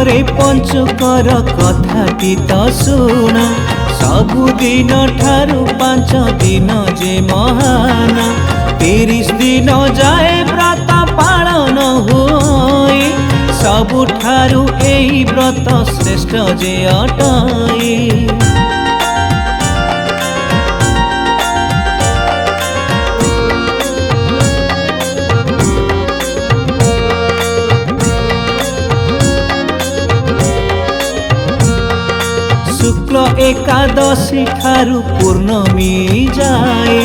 रे पंचुकर कथाटी तो शुण सबुदिन ठारू 5 दिन जे महान 30 दिन जाए व्रत पालन हुए सबुठारू एई व्रत श्रेष्ठ जे अटाई। शुक्ल एकादशी ठारू पूर्णमी जाए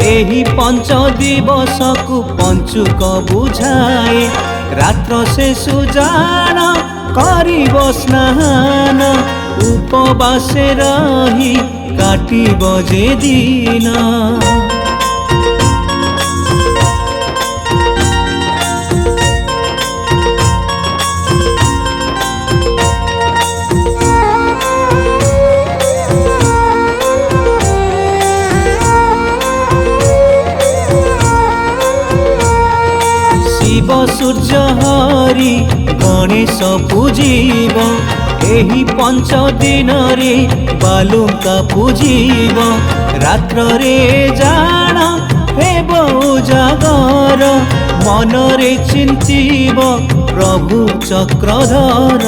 एही 5 दिवस को पंचुक बुझाए रात्र से सुजान करिब स्नान उपवासे रही काटिब जे दिन। शिव सूर्य हरि गणेश पूजिब एही 5 दिन रे बालुका पूजिब रात्र रे जान हेब उजागर मन रे चिंतिब प्रभु चक्रधर।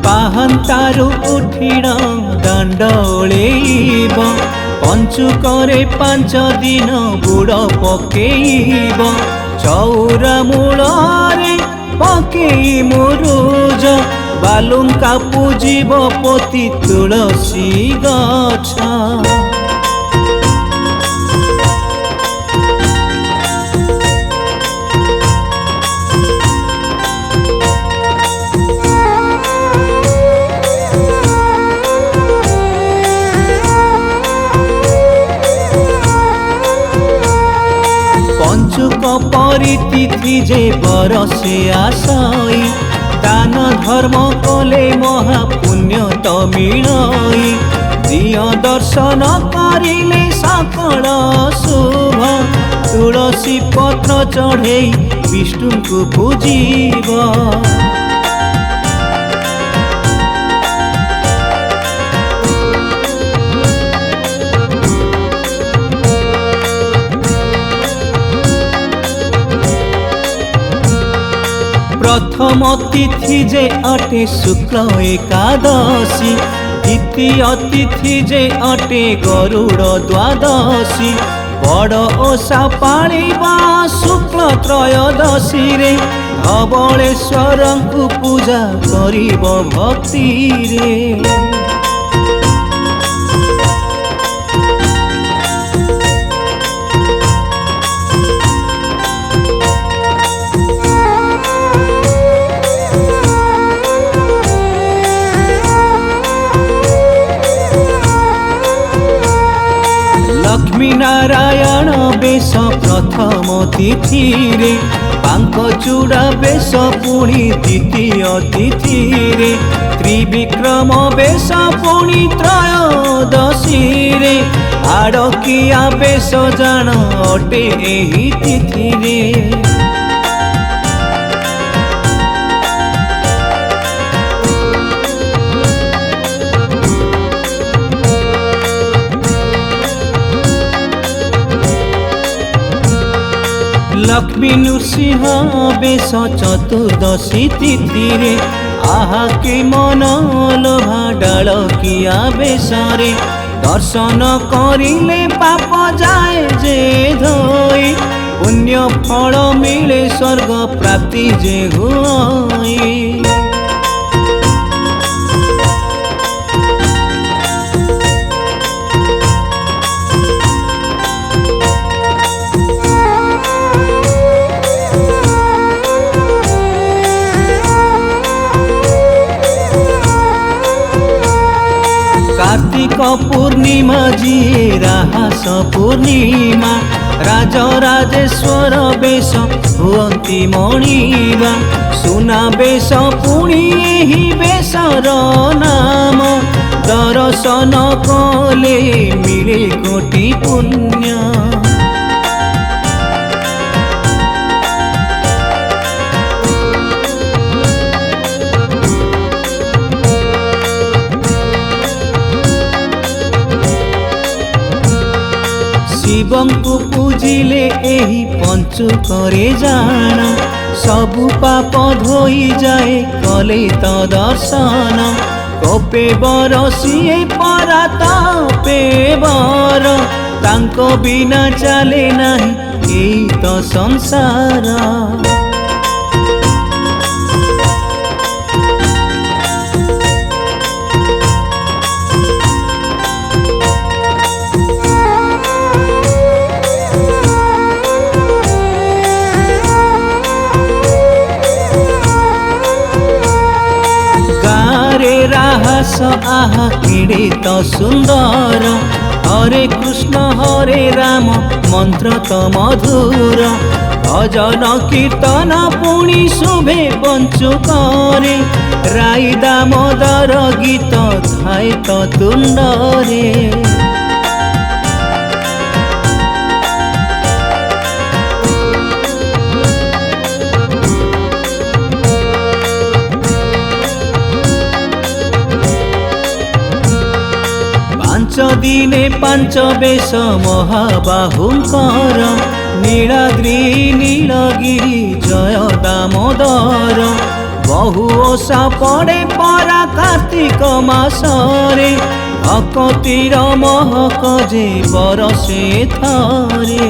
पाहंतारू उठिण दांड ओळेइब पंचुकरे 5 दिन बुड़ पकेइब चौरा मूलरे पकेई मुरुज बालुका पूजिब पोती तुलसी गछ। पंचुक परितिथि जे बरसे आसई दान धर्म कले महापुण्य तो मिलई दिय दर्शन करिले सकल शुभ तुलसी पत्र चढ़े विष्णु को पूजिब। प्रथम तिथि जे अटे शुक्ल एकादशी द्वितीय तिथि जे अटे गरुड़ द्वादशी बड़ ओषा पालिबा शुक्ल त्रयोदशी रे धवलेश्वर को पूजा करिब भक्ति रे। लक्ष्मी नारायण बेश प्रथम तिथि रे बांकचूड़ा बेश पुणी द्वितीय तिथि रे त्रिविक्रम बेश पुणी त्रयोदशी रे आड़किया बेश जान अटे एही तिथि रे। लक्ष्मी नृसिंह बेश चतुर्दशी तिथि रे आहा के मन लोभा डालकिया बेश रे दर्शन करिले पाप जाए जे धोई पुण्य फल मिले स्वर्ग प्राप्ति जे हुई। कार्तिक पूर्णिमा जी राहास पूर्णिमा राजराजेश्वर बेश हुअन्ति मणिबा सुना बेश पुणी एही बेशर नाम दर्शन कले मिले कोटि पुण्य। शिवंकु पूजिले एही पंचुकरे जान सबु पाप धोई जाए कले तो दर्शन कोपे बर सिए परा तापे बर तांको बिना चले नहीं एई तो संसार। राहस आहा केड़े तो सुंदर हरे कृष्ण हरे राम मंत्र तो मधुर भजन कीर्तन पुणी शुभे पंचुकरे राई दामोदर गीत थाए तो तुंडरे। पांच दिने पांच बेश महाबाहुंकर नीलाद्रि नीलगिरी जय दामोदर बहु ओषा पड़े परा कार्तिक मासरे भक्तिर महक जे बरसे थरे।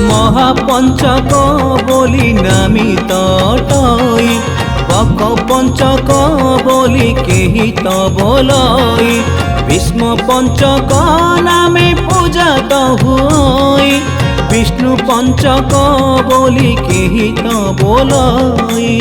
महापंचक बोली नामित टई बक पंचक बोली केही तो बोलई भीष्म पंचक नामे पूजा तो हुई विष्णु पंचक बोली केही तो बोलई।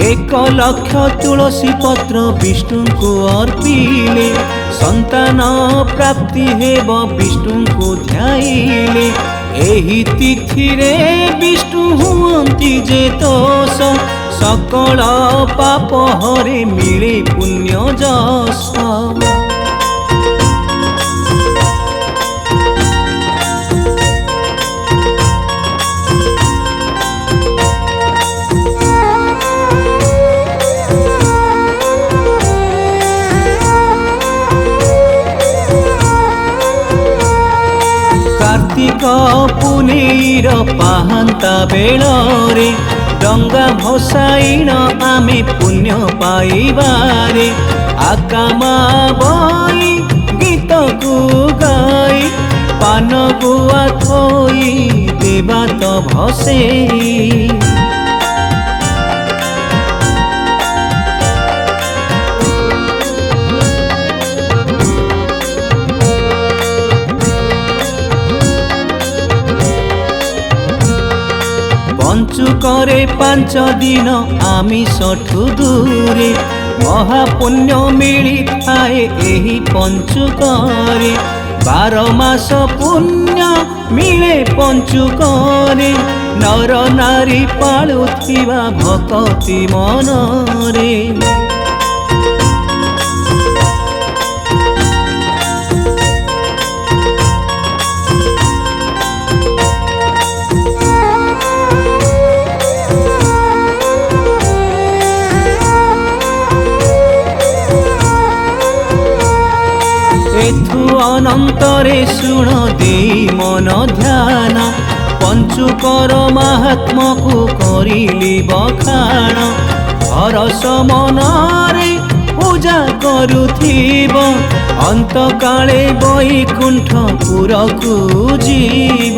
एक लक्ष तुलसी पत्र विष्णु को अर्पिले संतान प्राप्ति हेब विष्णु को ध्याइले एही तिथि रे विष्णु हुअन्ति जे दोष सकल पाप हरे मिले पुण्य जस। कार्तिक पुनेर पाहांता बेलरे डंगा भसाइन आमे पुण्य पाइबारे आकामा बई गीत को गाई पान गुआ थोई देवा तो भसेई। पंचुकरे पांच दिन आमिषठु दूरे महापुण्य मिली थाए एही पंचुकरे 12 मास पुण्य मिले पंचुकरे नर नारी पाळुथिबा भक्ति मनरे। एथु अनंतरे शुण दे मन ध्यान पंचुकर महात्मा को करिली बखाण हरस मनरे पूजा କରୁଥିବ ଅନ୍ତକାଳେ ବୈକୁଣ୍ଠପୁରକୁ ଯିବ।